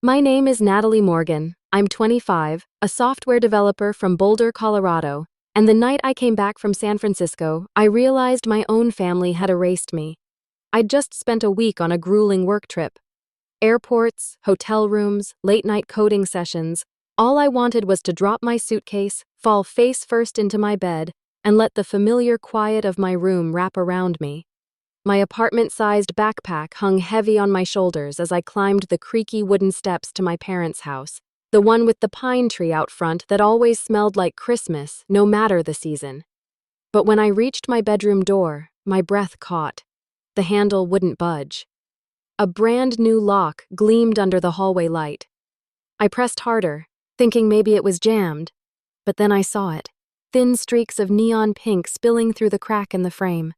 My name is Natalie Morgan. I'm 25, a software developer from Boulder, Colorado, and the night I came back from San Francisco, I realized my own family had erased me. I'd just spent a week on a grueling work trip. Airports, hotel rooms, late-night coding sessions. All I wanted was to drop my suitcase, fall face first into my bed, and let the familiar quiet of my room wrap around me. My apartment-sized backpack hung heavy on my shoulders as I climbed the creaky wooden steps to my parents' house, the one with the pine tree out front that always smelled like Christmas, no matter the season. But when I reached my bedroom door, my breath caught. The handle wouldn't budge. A brand new lock gleamed under the hallway light. I pressed harder, thinking maybe it was jammed, but then I saw it, thin streaks of neon pink spilling through the crack in the frame.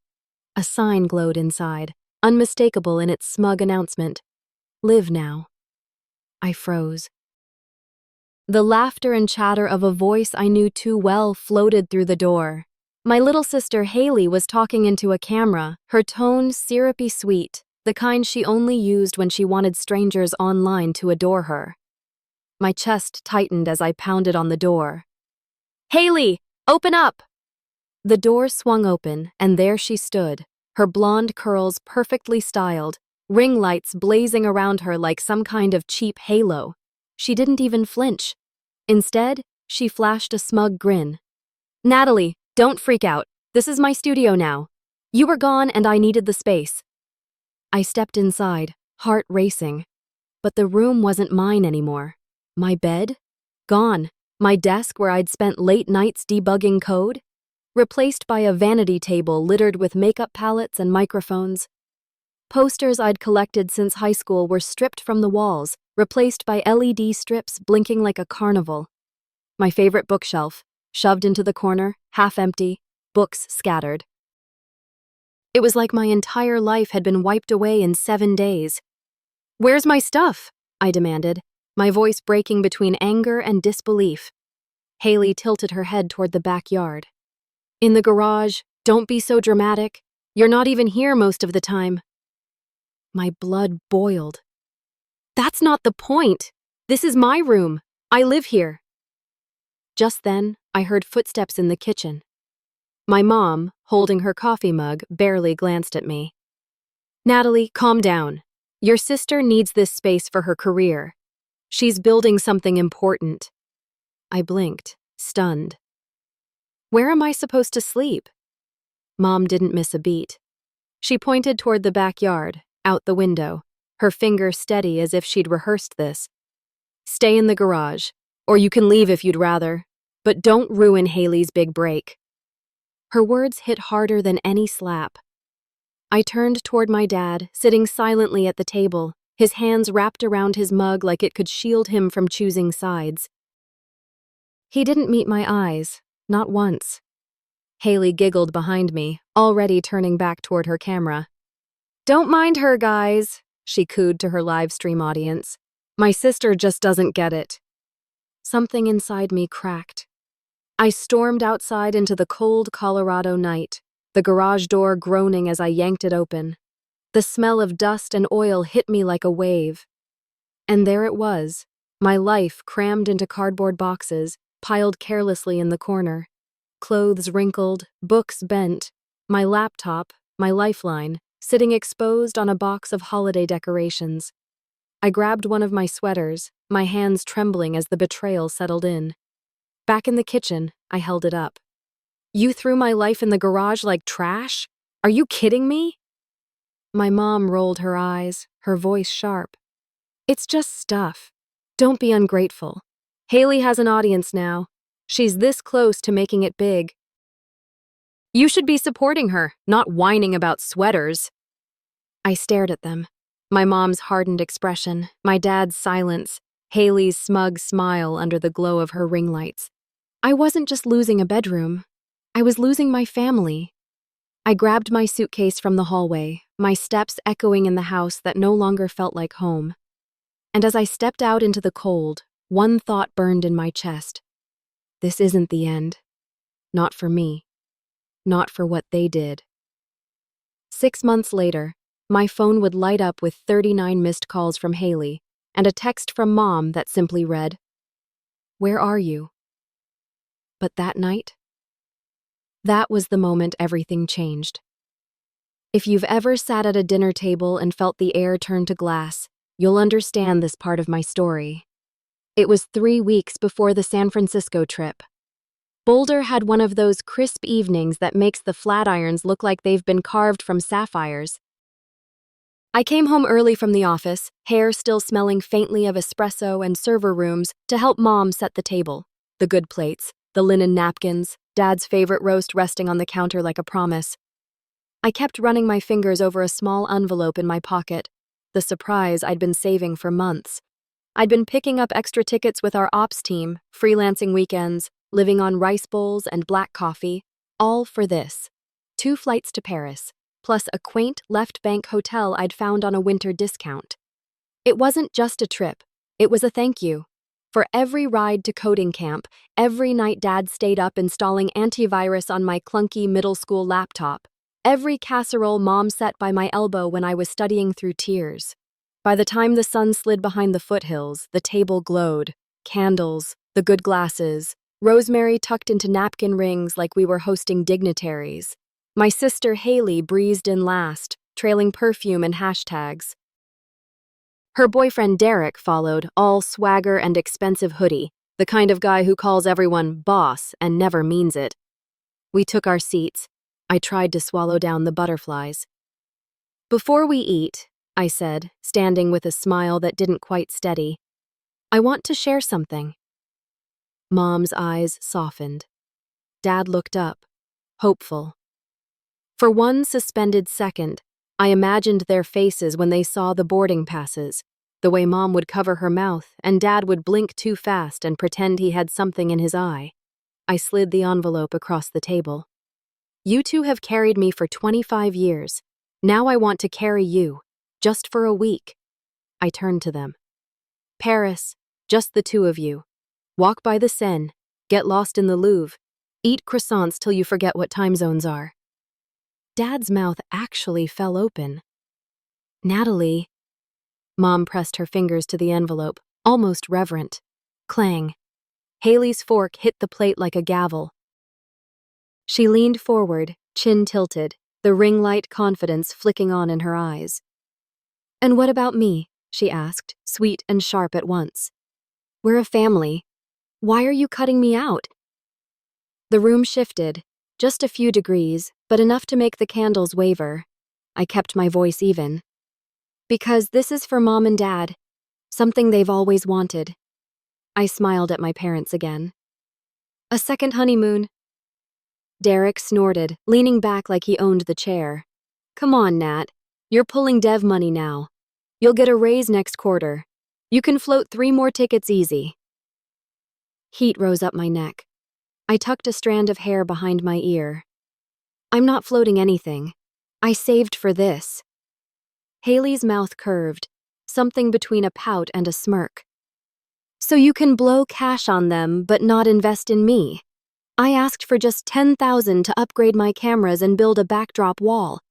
A sign glowed inside, unmistakable in its smug announcement. Live now. I froze. The laughter and chatter of a voice I knew too well floated through the door. My little sister Hailey was talking into a camera, her tone syrupy sweet, the kind she only used when she wanted strangers online to adore her. My chest tightened as I pounded on the door. "Hailey, open up!" The door swung open, and there she stood, her blonde curls perfectly styled, ring lights blazing around her like some kind of cheap halo. She didn't even flinch. Instead, she flashed a smug grin. "Natalie, don't freak out. This is my studio now. You were gone and I needed the space." I stepped inside, heart racing. But the room wasn't mine anymore. My bed? Gone. My desk where I'd spent late nights debugging code? Replaced by a vanity table littered with makeup palettes and microphones. Posters I'd collected since high school were stripped from the walls, replaced by LED strips blinking like a carnival. My favorite bookshelf, shoved into the corner, half empty, books scattered. It was like my entire life had been wiped away in 7 days. "Where's my stuff?" I demanded, my voice breaking between anger and disbelief. Hailey tilted her head toward the backyard. "In the garage. Don't be so dramatic. You're not even here most of the time." My blood boiled. "That's not the point. This is my room. I live here." Just then, I heard footsteps in the kitchen. My mom, holding her coffee mug, barely glanced at me. "Natalie, calm down. Your sister needs this space for her career. She's building something important." I blinked, stunned. "Where am I supposed to sleep?" Mom didn't miss a beat. She pointed toward the backyard, out the window, her finger steady as if she'd rehearsed this. "Stay in the garage, or you can leave if you'd rather, but don't ruin Hailey's big break." Her words hit harder than any slap. I turned toward my dad, sitting silently at the table, his hands wrapped around his mug like it could shield him from choosing sides. He didn't meet my eyes, not once. Hailey giggled behind me, already turning back toward her camera. "Don't mind her, guys," she cooed to her live stream audience. "My sister just doesn't get it." Something inside me cracked. I stormed outside into the cold Colorado night, the garage door groaning as I yanked it open. The smell of dust and oil hit me like a wave. And there it was, my life crammed into cardboard boxes, piled carelessly in the corner. Clothes wrinkled, books bent, my laptop, my lifeline, sitting exposed on a box of holiday decorations. I grabbed one of my sweaters, my hands trembling as the betrayal settled in. Back in the kitchen, I held it up. "You threw my life in the garage like trash? Are you kidding me?" My mom rolled her eyes, her voice sharp. "It's just stuff. Don't be ungrateful. Hailey has an audience now. She's this close to making it big. You should be supporting her, not whining about sweaters." I stared at them. My mom's hardened expression, my dad's silence, Hailey's smug smile under the glow of her ring lights. I wasn't just losing a bedroom. I was losing my family. I grabbed my suitcase from the hallway, my steps echoing in the house that no longer felt like home. And as I stepped out into the cold, one thought burned in my chest. This isn't the end. Not for me. Not for what they did. 6 months later, my phone would light up with 39 missed calls from Hailey, and a text from Mom that simply read, "Where are you?" But that night, that was the moment everything changed. If you've ever sat at a dinner table and felt the air turn to glass, you'll understand this part of my story. It was 3 weeks before the San Francisco trip. Boulder had one of those crisp evenings that makes the Flatirons look like they've been carved from sapphires. I came home early from the office, hair still smelling faintly of espresso and server rooms, to help Mom set the table. The good plates, the linen napkins, Dad's favorite roast resting on the counter like a promise. I kept running my fingers over a small envelope in my pocket, the surprise I'd been saving for months. I'd been picking up extra tickets with our ops team, freelancing weekends, living on rice bowls and black coffee, all for this. 2 flights to Paris, plus a quaint left bank hotel I'd found on a winter discount. It wasn't just a trip, it was a thank you. For every ride to coding camp, every night Dad stayed up installing antivirus on my clunky middle school laptop, every casserole Mom set by my elbow when I was studying through tears. By the time the sun slid behind the foothills, the table glowed. Candles, the good glasses, rosemary tucked into napkin rings like we were hosting dignitaries. My sister Hailey breezed in last, trailing perfume and hashtags. Her boyfriend Derek followed, all swagger and expensive hoodie, the kind of guy who calls everyone boss and never means it. We took our seats. I tried to swallow down the butterflies. "Before we eat," I said, standing with a smile that didn't quite steady, "I want to share something." Mom's eyes softened. Dad looked up, hopeful. For one suspended second, I imagined their faces when they saw the boarding passes, the way Mom would cover her mouth and Dad would blink too fast and pretend he had something in his eye. I slid the envelope across the table. "You two have carried me for 25 years. Now I want to carry you, just for a week." I turned to them. "Paris, just the 2 of you. Walk by the Seine, get lost in the Louvre, eat croissants till you forget what time zones are." Dad's mouth actually fell open. "Natalie." Mom pressed her fingers to the envelope, almost reverent. Clang. Hailey's fork hit the plate like a gavel. She leaned forward, chin tilted, the ring light confidence flicking on in her eyes. "And what about me?" she asked, sweet and sharp at once. "We're a family. Why are you cutting me out?" The room shifted, just a few degrees, but enough to make the candles waver. I kept my voice even. "Because this is for Mom and Dad, something they've always wanted." I smiled at my parents again. "A second honeymoon." Derek snorted, leaning back like he owned the chair. "Come on, Nat. You're pulling dev money now. You'll get a raise next quarter. You can float 3 more tickets easy." Heat rose up my neck. I tucked a strand of hair behind my ear. "I'm not floating anything. I saved for this." Hailey's mouth curved, something between a pout and a smirk. "So you can blow cash on them but not invest in me? I asked for just $10,000 to upgrade my cameras and build a backdrop wall.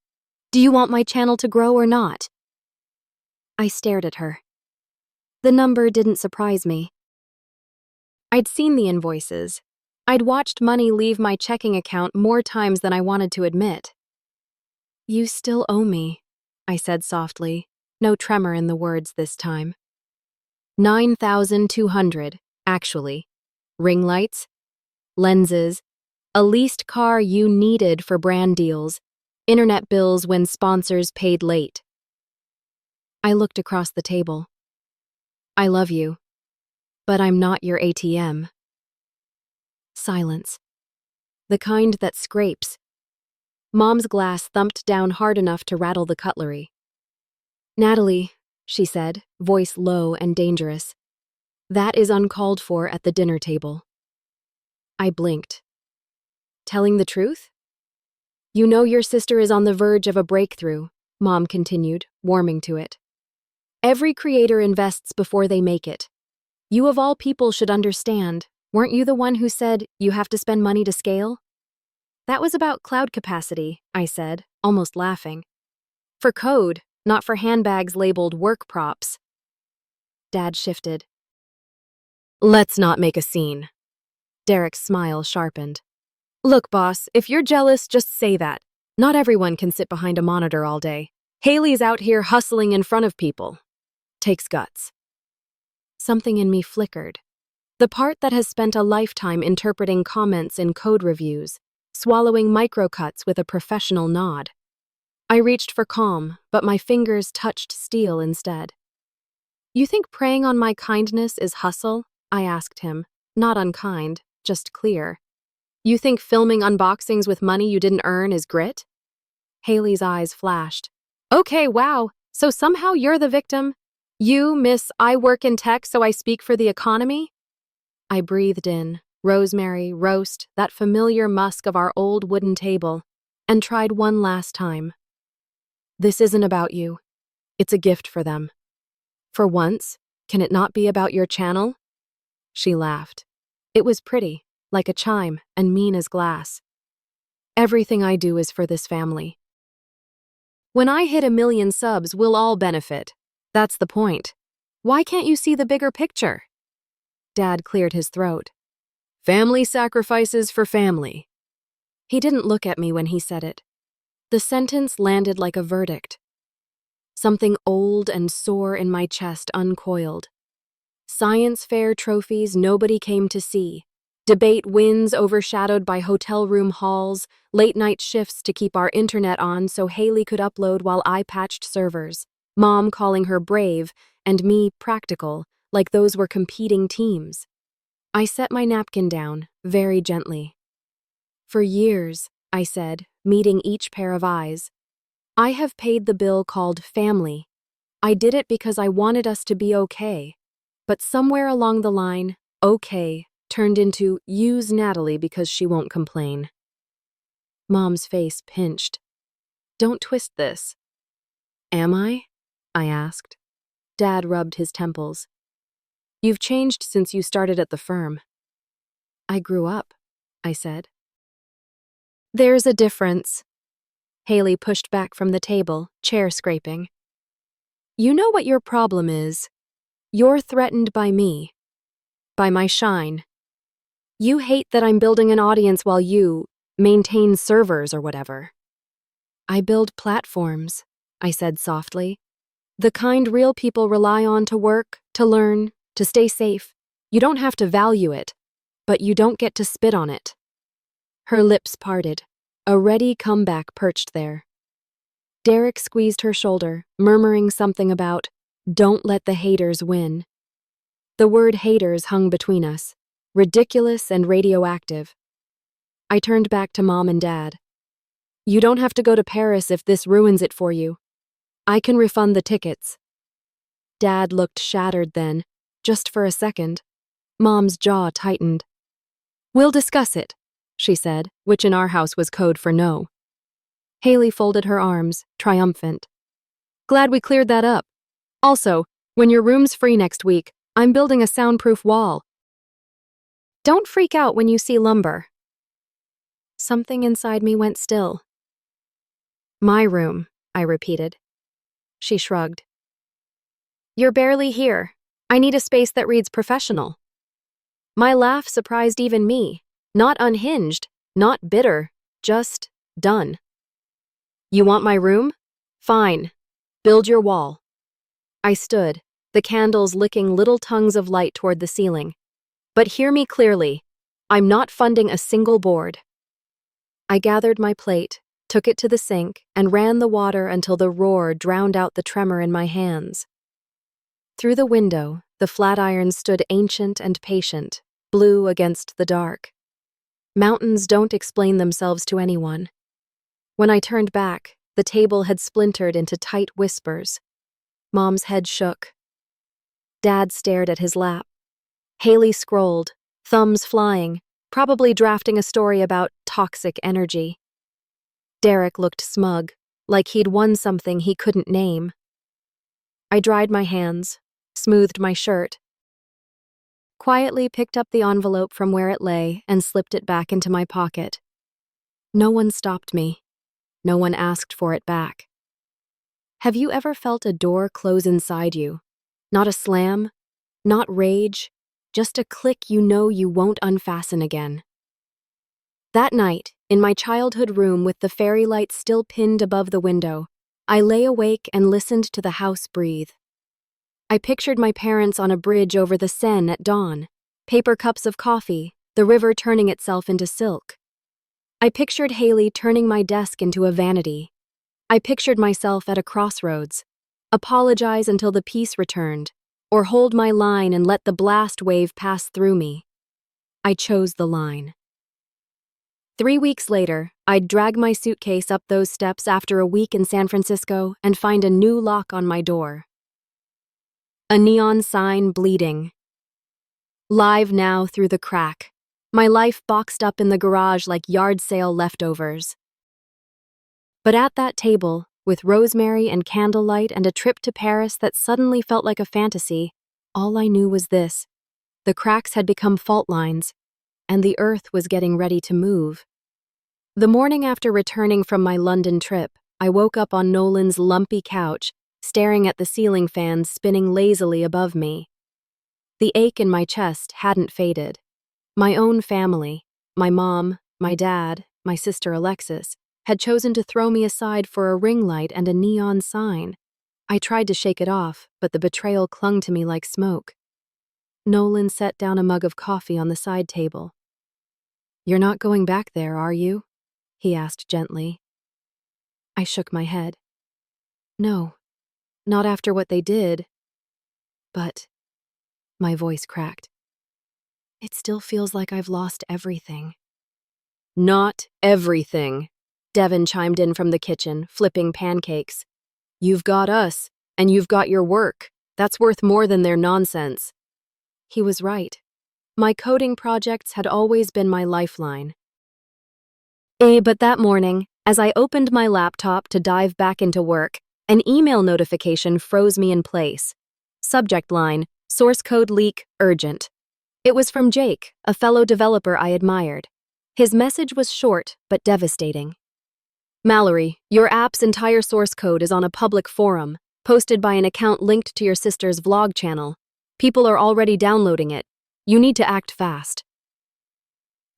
Do you want my channel to grow or not?" I stared at her. The number didn't surprise me. I'd seen the invoices. I'd watched money leave my checking account more times than I wanted to admit. "You still owe me," I said softly, no tremor in the words this time. $9,200, actually. Ring lights, lenses, a leased car you needed for brand deals, internet bills when sponsors paid late. I looked across the table. "I love you, but I'm not your ATM." Silence. The kind that scrapes. Mom's glass thumped down hard enough to rattle the cutlery. "Natalie," she said, voice low and dangerous, "that is uncalled for at the dinner table." I blinked. "Telling the truth?" "You know your sister is on the verge of a breakthrough," Mom continued, warming to it. "Every creator invests before they make it. You of all people should understand. Weren't you the one who said you have to spend money to scale?" "That was about cloud capacity," I said, almost laughing. "For code, not for handbags labeled work props." Dad shifted. Let's not make a scene. Derek's smile sharpened. Look, boss, if you're jealous, just say that. Not everyone can sit behind a monitor all day. Hailey's out here hustling in front of people. Takes guts. Something in me flickered. The part that has spent a lifetime interpreting comments in code reviews, swallowing microcuts with a professional nod. I reached for calm, but my fingers touched steel instead. You think preying on my kindness is hustle? I asked him, not unkind, just clear. You think filming unboxings with money you didn't earn is grit? Hailey's eyes flashed. Okay, wow, so somehow you're the victim? You, miss, I work in tech, so I speak for the economy? I breathed in, rosemary, roast, that familiar musk of our old wooden table, and tried one last time. This isn't about you. It's a gift for them. For once, can it not be about your channel? She laughed. It was pretty, like a chime, and mean as glass. Everything I do is for this family. When I hit 1 million subs, we'll all benefit. That's the point. Why can't you see the bigger picture? Dad cleared his throat. Family sacrifices for family. He didn't look at me when he said it. The sentence landed like a verdict. Something old and sore in my chest uncoiled. Science fair trophies nobody came to see. Debate wins overshadowed by hotel room hauls, late-night shifts to keep our internet on so Hailey could upload while I patched servers. Mom calling her brave, and me practical, like those were competing teams. I set my napkin down, very gently. For years, I said, meeting each pair of eyes, I have paid the bill called family. I did it because I wanted us to be okay. But somewhere along the line, okay turned into use Natalie because she won't complain. Mom's face pinched. Don't twist this. Am I? I asked. Dad rubbed his temples. You've changed since you started at the firm. I grew up, I said. There's a difference. Hailey pushed back from the table, chair scraping. You know what your problem is. You're threatened by me. By my shine. You hate that I'm building an audience while you maintain servers or whatever. I build platforms, I said softly. The kind real people rely on to work, to learn, to stay safe. You don't have to value it, but you don't get to spit on it. Her lips parted. A ready comeback perched there. Derek squeezed her shoulder, murmuring something about, don't let the haters win. The word haters hung between us, ridiculous and radioactive. I turned back to Mom and Dad. You don't have to go to Paris if this ruins it for you. I can refund the tickets. Dad looked shattered then, just for a second. Mom's jaw tightened. We'll discuss it, she said, which in our house was code for no. Hailey folded her arms, triumphant. Glad we cleared that up. Also, when your room's free next week, I'm building a soundproof wall. Don't freak out when you see lumber. Something inside me went still. My room, I repeated. She shrugged. You're barely here. I need a space that reads professional. My laugh surprised even me. Not unhinged, not bitter, just done. You want my room? Fine. Build your wall. I stood, the candles licking little tongues of light toward the ceiling. But hear me clearly. I'm not funding a single board. I gathered my plate, took it to the sink, and ran the water until the roar drowned out the tremor in my hands. Through the window, the flatirons stood ancient and patient, blue against the dark. Mountains don't explain themselves to anyone. When I turned back, the table had splintered into tight whispers. Mom's head shook. Dad stared at his lap. Hailey scrolled, thumbs flying, probably drafting a story about toxic energy. Derek looked smug, like he'd won something he couldn't name. I dried my hands, smoothed my shirt, quietly picked up the envelope from where it lay and slipped it back into my pocket. No one stopped me. No one asked for it back. Have you ever felt a door close inside you? Not a slam, Not rage, just a click you know you won't unfasten again. That night, in my childhood room with the fairy light still pinned above the window, I lay awake and listened to the house breathe. I pictured my parents on a bridge over the Seine at dawn, paper cups of coffee, the river turning itself into silk. I pictured Hailey turning my desk into a vanity. I pictured myself at a crossroads, apologize until the peace returned, or hold my line and let the blast wave pass through me. I chose the line. 3 weeks later, I'd drag my suitcase up those steps after a week in San Francisco and find a new lock on my door. A neon sign bleeding. Live now through the crack. My life boxed up in the garage like yard sale leftovers. But at that table, with rosemary and candlelight and a trip to Paris that suddenly felt like a fantasy, all I knew was this: the cracks had become fault lines, and the earth was getting ready to move. The morning after returning from my London trip, I woke up on Nolan's lumpy couch, staring at the ceiling fans spinning lazily above me. The ache in my chest hadn't faded. My own family, my mom, my dad, my sister Alexis, had chosen to throw me aside for a ring light and a neon sign. I tried to shake it off, but the betrayal clung to me like smoke. Nolan set down a mug of coffee on the side table. "You're not going back there, are you?" he asked gently. I shook my head. "No, not after what they did. But," my voice cracked, "it still feels like I've lost everything." "Not everything," Devin chimed in from the kitchen, flipping pancakes. "You've got us, and you've got your work. That's worth more than their nonsense." He was right. My coding projects had always been my lifeline. But that morning, as I opened my laptop to dive back into work, an email notification froze me in place. Subject line: source code leak, urgent. It was from Jake, a fellow developer I admired. His message was short but devastating. "Mallory, your app's entire source code is on a public forum, posted by an account linked to your sister's vlog channel. People are already downloading it. You need to act fast."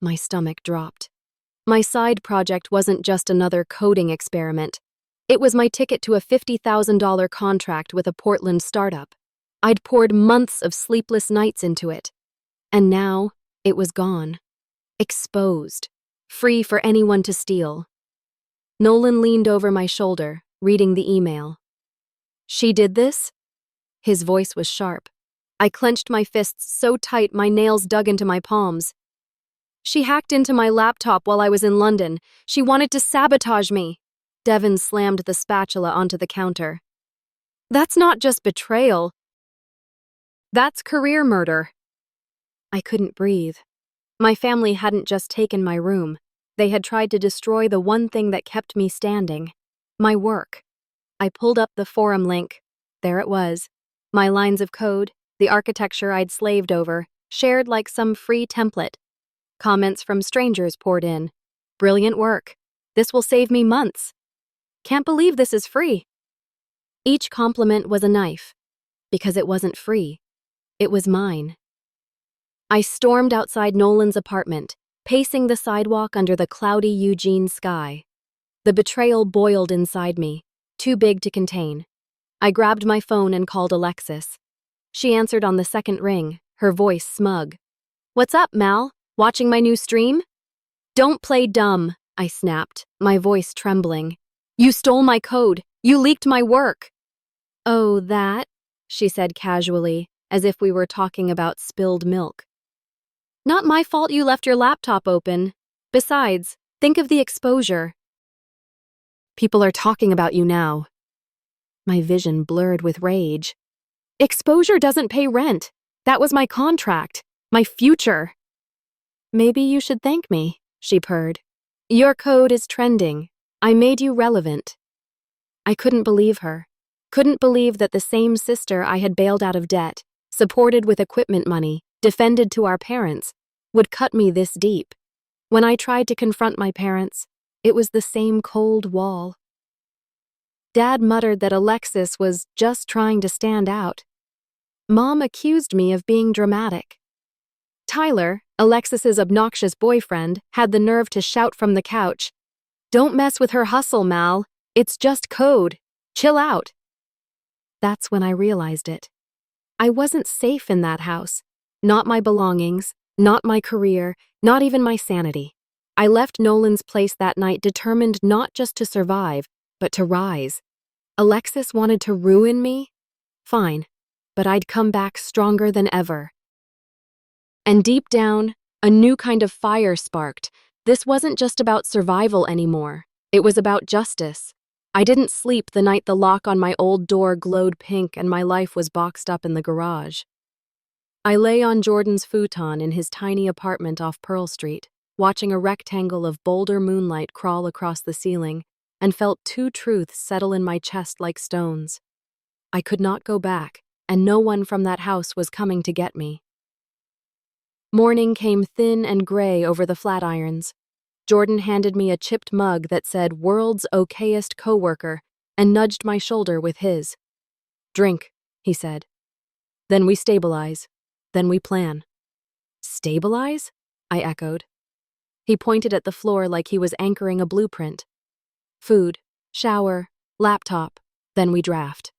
My stomach dropped. My side project wasn't just another coding experiment. It was my ticket to a $50,000 contract with a Portland startup. I'd poured months of sleepless nights into it. And now, it was gone. Exposed. Free for anyone to steal. Nolan leaned over my shoulder, reading the email. "She did this?" His voice was sharp. I clenched my fists so tight my nails dug into my palms. "She hacked into my laptop while I was in London. She wanted to sabotage me." Devin slammed the spatula onto the counter. "That's not just betrayal. That's career murder." I couldn't breathe. My family hadn't just taken my room. They had tried to destroy the one thing that kept me standing: my work. I pulled up the forum link. There it was. My lines of code, the architecture I'd slaved over, shared like some free template. Comments from strangers poured in. "Brilliant work. This will save me months. Can't believe this is free." Each compliment was a knife. Because it wasn't free. It was mine. I stormed outside Nolan's apartment, pacing the sidewalk under the cloudy Eugene sky. The betrayal boiled inside me, too big to contain. I grabbed my phone and called Alexis. She answered on the second ring, her voice smug. "What's up, Mal? Watching my new stream?" "Don't play dumb," I snapped, my voice trembling. "You stole my code. You leaked my work." "Oh, that?" she said casually, as if we were talking about spilled milk. "Not my fault you left your laptop open. Besides, think of the exposure." "People are talking about you now." My vision blurred with rage. "Exposure doesn't pay rent. That was my contract. My future." "Maybe you should thank me," she purred. "Your code is trending. I made you relevant." I couldn't believe her. Couldn't believe that the same sister I had bailed out of debt, supported with equipment money, defended to our parents, would cut me this deep. When I tried to confront my parents, it was the same cold wall. Dad muttered that Alexis was just trying to stand out. Mom accused me of being dramatic. Tyler, Alexis's obnoxious boyfriend, had the nerve to shout from the couch, "Don't mess with her hustle, Mal. It's just code. Chill out." That's when I realized it. I wasn't safe in that house. Not my belongings, not my career, not even my sanity. I left Nolan's place that night determined not just to survive, but to rise. Alexis wanted to ruin me? Fine, but I'd come back stronger than ever. And deep down, a new kind of fire sparked. This wasn't just about survival anymore. It was about justice. I didn't sleep the night the lock on my old door glowed pink and my life was boxed up in the garage. I lay on Jordan's futon in his tiny apartment off Pearl Street, watching a rectangle of bolder moonlight crawl across the ceiling, and felt two truths settle in my chest like stones. I could not go back, and no one from that house was coming to get me. Morning came thin and gray over the Flatirons. Jordan handed me a chipped mug that said "World's Okayest Coworker" and nudged my shoulder with his. "Drink," he said. "Then we stabilize. Then we plan." "Stabilize?" I echoed. He pointed at the floor like he was anchoring a blueprint. "Food, shower, laptop, then we draft."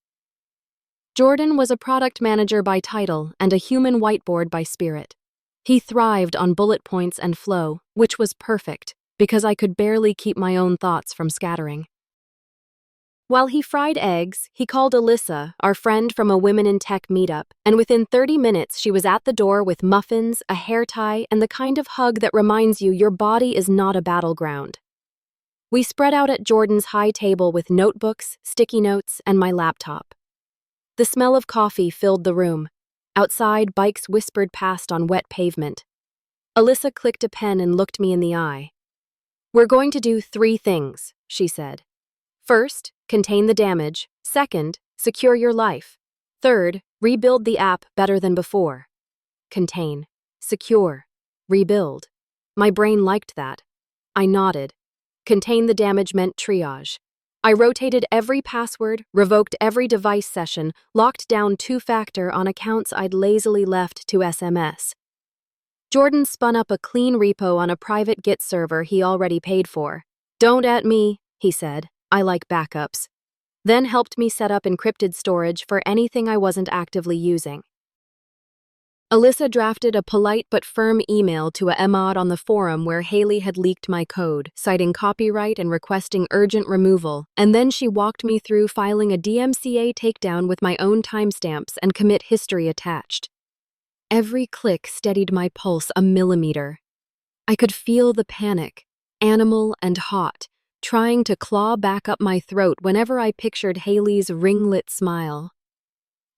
Jordan was a product manager by title and a human whiteboard by spirit. He thrived on bullet points and flow, which was perfect, because I could barely keep my own thoughts from scattering. While he fried eggs, he called Alyssa, our friend from a Women in Tech meetup, and within 30 minutes she was at the door with muffins, a hair tie, and the kind of hug that reminds you your body is not a battleground. We spread out at Jordan's high table with notebooks, sticky notes, and my laptop. The smell of coffee filled the room. Outside, bikes whispered past on wet pavement. Alyssa clicked a pen and looked me in the eye. "We're going to do 3 things," she said. "First, contain the damage. Second, secure your life. Third, rebuild the app better than before." Contain, secure, rebuild. My brain liked that. I nodded. Contain the damage meant triage. I rotated every password, revoked every device session, locked down 2-factor on accounts I'd lazily left to SMS. Jordan spun up a clean repo on a private Git server he already paid for. "Don't at me," he said. "I like backups." Then helped me set up encrypted storage for anything I wasn't actively using. Alyssa drafted a polite but firm email to a mod on the forum where Hailey had leaked my code, citing copyright and requesting urgent removal, and then she walked me through filing a DMCA takedown with my own timestamps and commit history attached. Every click steadied my pulse a millimeter. I could feel the panic, animal and hot, trying to claw back up my throat whenever I pictured Hailey's ringlet smile.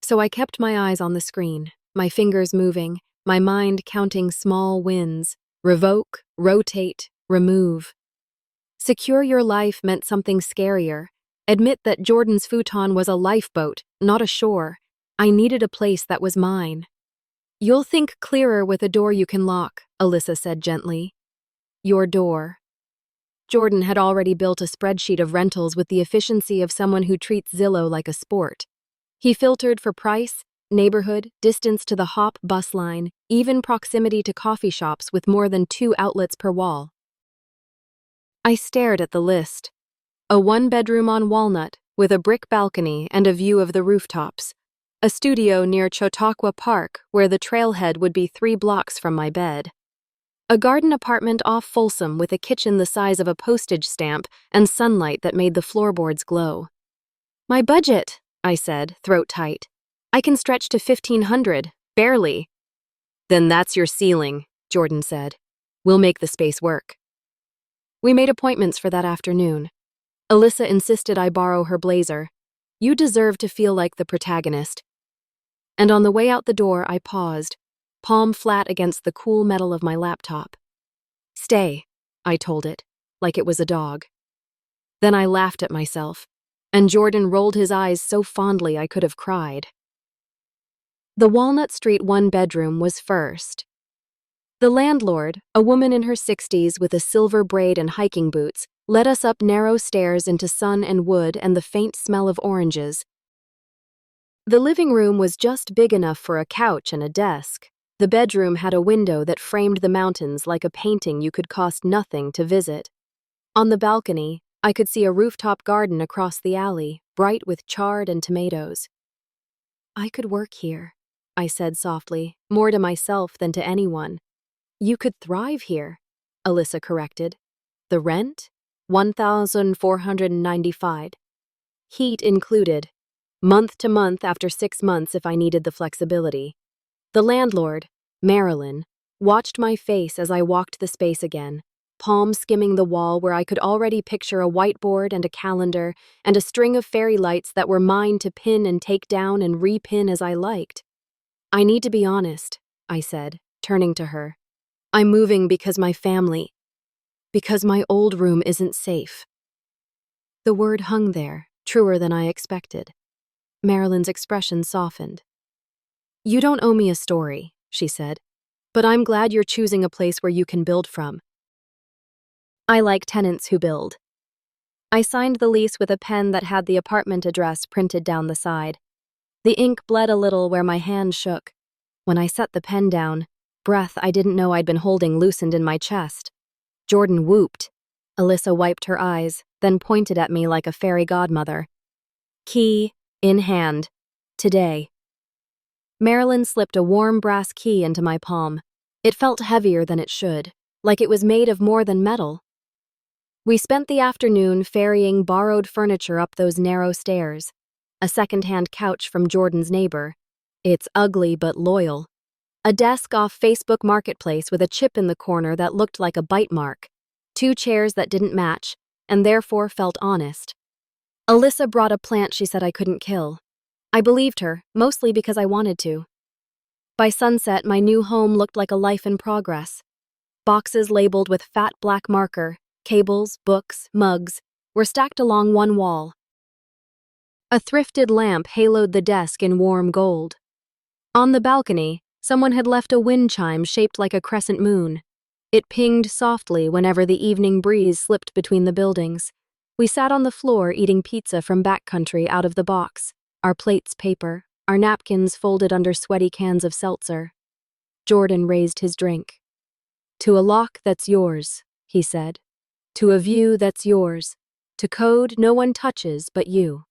So I kept my eyes on the screen, my fingers moving, my mind counting small wins. Revoke, rotate, remove. Secure your life meant something scarier. Admit that Jordan's futon was a lifeboat, not a shore. I needed a place that was mine. "You'll think clearer with a door you can lock," Alyssa said gently. "Your door." Jordan had already built a spreadsheet of rentals with the efficiency of someone who treats Zillow like a sport. He filtered for price, neighborhood, distance to the hop bus line, even proximity to coffee shops with more than 2 outlets per wall. I stared at the list. A 1-bedroom on Walnut, with a brick balcony and a view of the rooftops. A studio near Chautauqua Park, where the trailhead would be 3 blocks from my bed. A garden apartment off Folsom with a kitchen the size of a postage stamp and sunlight that made the floorboards glow. "My budget," I said, throat tight. "I can stretch to 1,500, barely." "Then that's your ceiling," Jordan said. "We'll make the space work." We made appointments for that afternoon. Alyssa insisted I borrow her blazer. "You deserve to feel like the protagonist." And on the way out the door, I paused, palm flat against the cool metal of my laptop. "Stay," I told it, like it was a dog. Then I laughed at myself, and Jordan rolled his eyes so fondly I could have cried. The Walnut Street 1-bedroom was first. The landlord, a woman in her 60s with a silver braid and hiking boots, led us up narrow stairs into sun and wood and the faint smell of oranges. The living room was just big enough for a couch and a desk. The bedroom had a window that framed the mountains like a painting you could cost nothing to visit. On the balcony, I could see a rooftop garden across the alley, bright with chard and tomatoes. "I could work here," I said softly, more to myself than to anyone. "You could thrive here," Alyssa corrected. "The rent? 1,495. Heat included. Month to month after 6 months if I needed the flexibility." The landlord, Marilyn, watched my face as I walked the space again, palm skimming the wall where I could already picture a whiteboard and a calendar and a string of fairy lights that were mine to pin and take down and repin as I liked. "I need to be honest," I said, turning to her. "I'm moving because my old room isn't safe." The word hung there, truer than I expected. Marilyn's expression softened. "You don't owe me a story," she said, "but I'm glad you're choosing a place where you can build from. I like tenants who build." I signed the lease with a pen that had the apartment address printed down the side. The ink bled a little where my hand shook. When I set the pen down, breath I didn't know I'd been holding loosened in my chest. Jordan whooped. Alyssa wiped her eyes, then pointed at me like a fairy godmother. "Key, in hand. Today." Marilyn slipped a warm brass key into my palm. It felt heavier than it should, like it was made of more than metal. We spent the afternoon ferrying borrowed furniture up those narrow stairs. A second-hand couch from Jordan's neighbor. It's ugly but loyal. A desk off Facebook Marketplace with a chip in the corner that looked like a bite mark. 2 chairs that didn't match, and therefore felt honest. Alyssa brought a plant she said I couldn't kill. I believed her, mostly because I wanted to. By sunset, my new home looked like a life in progress. Boxes labeled with fat black marker, cables, books, mugs, were stacked along one wall. A thrifted lamp haloed the desk in warm gold. On the balcony, someone had left a wind chime shaped like a crescent moon. It pinged softly whenever the evening breeze slipped between the buildings. We sat on the floor eating pizza from backcountry out of the box, our plates paper, our napkins folded under sweaty cans of seltzer. Jordan raised his drink. "To a lock that's yours," he said. "To a view that's yours. To code no one touches but you.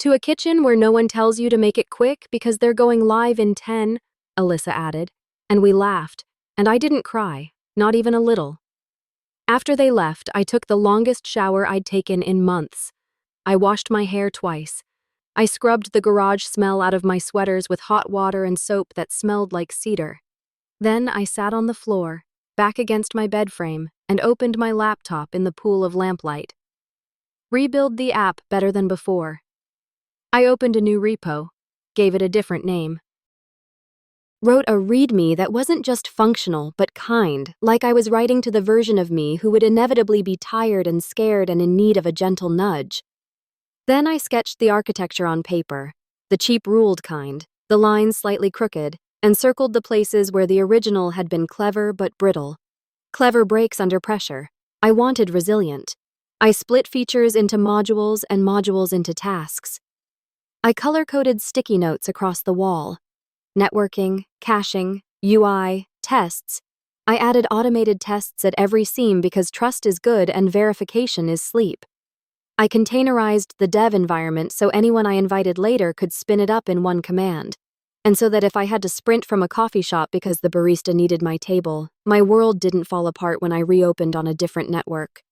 To a kitchen where no one tells you to make it quick because they're going live in 10, Alyssa added, and we laughed, and I didn't cry, not even a little. After they left, I took the longest shower I'd taken in months. I washed my hair twice. I scrubbed the garage smell out of my sweaters with hot water and soap that smelled like cedar. Then I sat on the floor, back against my bed frame, and opened my laptop in the pool of lamplight. Rebuild the app better than before. I opened a new repo, gave it a different name. Wrote a README that wasn't just functional, but kind, like I was writing to the version of me who would inevitably be tired and scared and in need of a gentle nudge. Then I sketched the architecture on paper, the cheap ruled kind, the lines slightly crooked, and circled the places where the original had been clever but brittle. Clever breaks under pressure. I wanted resilient. I split features into modules and modules into tasks. I color-coded sticky notes across the wall. Networking, caching, UI, tests. I added automated tests at every seam because trust is good and verification is sleep. I containerized the dev environment so anyone I invited later could spin it up in one command, and so that if I had to sprint from a coffee shop because the barista needed my table, my world didn't fall apart when I reopened on a different network.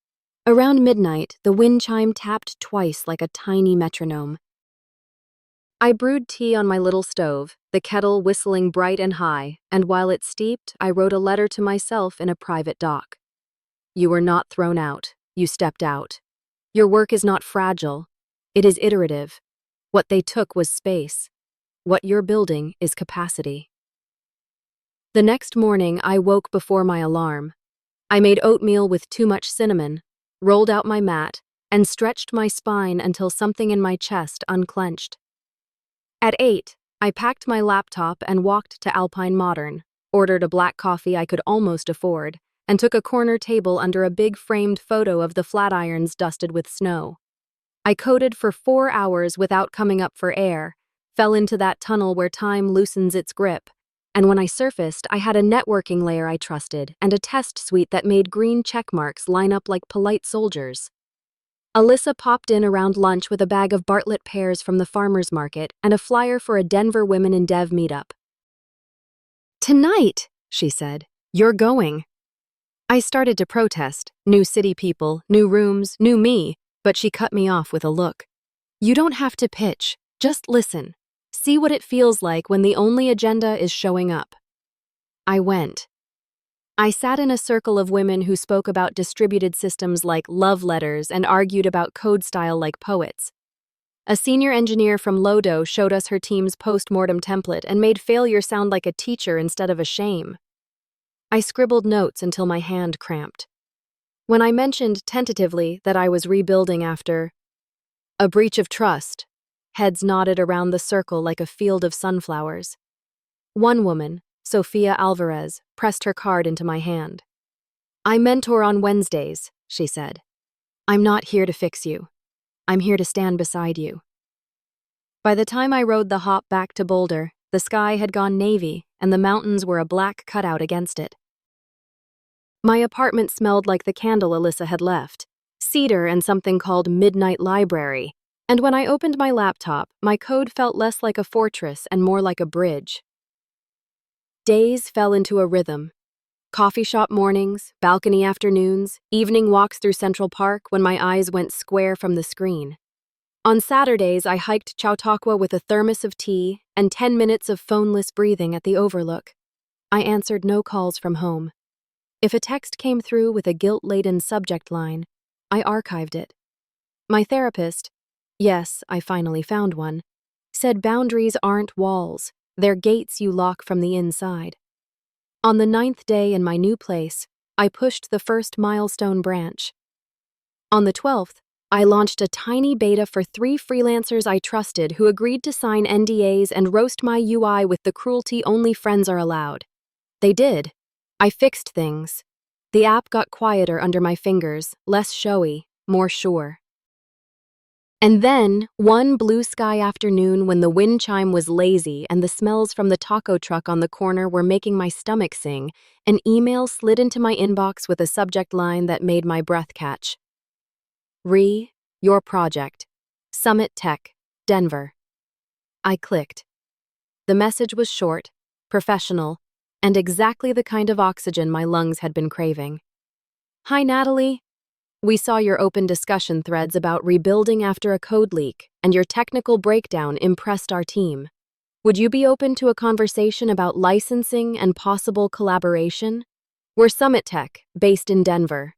Around midnight, the wind chime tapped twice like a tiny metronome. I brewed tea on my little stove, the kettle whistling bright and high, and while it steeped, I wrote a letter to myself in a private doc. You were not thrown out, you stepped out. Your work is not fragile, it is iterative. What they took was space. What you're building is capacity. The next morning, I woke before my alarm. I made oatmeal with too much cinnamon, rolled out my mat, and stretched my spine until something in my chest unclenched. At 8, I packed my laptop and walked to Alpine Modern, ordered a black coffee I could almost afford, and took a corner table under a big framed photo of the Flatirons dusted with snow. I coded for 4 hours without coming up for air, fell into that tunnel where time loosens its grip. And when I surfaced, I had a networking layer I trusted and a test suite that made green check marks line up like polite soldiers. Alyssa popped in around lunch with a bag of Bartlett pears from the farmer's market and a flyer for a Denver Women in Dev meetup. "Tonight," she said. "You're going." I started to protest. New city people, new rooms, new me, but she cut me off with a look. "You don't have to pitch. Just listen. See what it feels like when the only agenda is showing up." I went. I sat in a circle of women who spoke about distributed systems like love letters and argued about code style like poets. A senior engineer from Lodo showed us her team's post-mortem template and made failure sound like a teacher instead of a shame. I scribbled notes until my hand cramped. When I mentioned tentatively that I was rebuilding after a breach of trust, heads nodded around the circle like a field of sunflowers. One woman, Sophia Alvarez, pressed her card into my hand. "I mentor on Wednesdays," she said. "I'm not here to fix you. I'm here to stand beside you." By the time I rode the hop back to Boulder, the sky had gone navy and the mountains were a black cutout against it. My apartment smelled like the candle Alyssa had left, cedar and something called Midnight Library, and when I opened my laptop, my code felt less like a fortress and more like a bridge. Days fell into a rhythm. Coffee shop mornings, balcony afternoons, evening walks through Central Park when my eyes went square from the screen. On Saturdays, I hiked Chautauqua with a thermos of tea and 10 minutes of phoneless breathing at the Overlook. I answered no calls from home. If a text came through with a guilt-laden subject line, I archived it. My therapist, yes, I finally found one, said boundaries aren't walls, they're gates you lock from the inside. On the 9th day in my new place, I pushed the first milestone branch. On the 12th, I launched a tiny beta for 3 freelancers I trusted who agreed to sign NDAs and roast my UI with the cruelty only friends are allowed. They did. I fixed things. The app got quieter under my fingers, less showy, more sure. And then, one blue sky afternoon when the wind chime was lazy and the smells from the taco truck on the corner were making my stomach sing, an email slid into my inbox with a subject line that made my breath catch. Your project. Summit Tech, Denver. I clicked. The message was short, professional, and exactly the kind of oxygen my lungs had been craving. "Hi, Natalie. We saw your open discussion threads about rebuilding after a code leak, and your technical breakdown impressed our team. Would you be open to a conversation about licensing and possible collaboration? We're Summit Tech, based in Denver.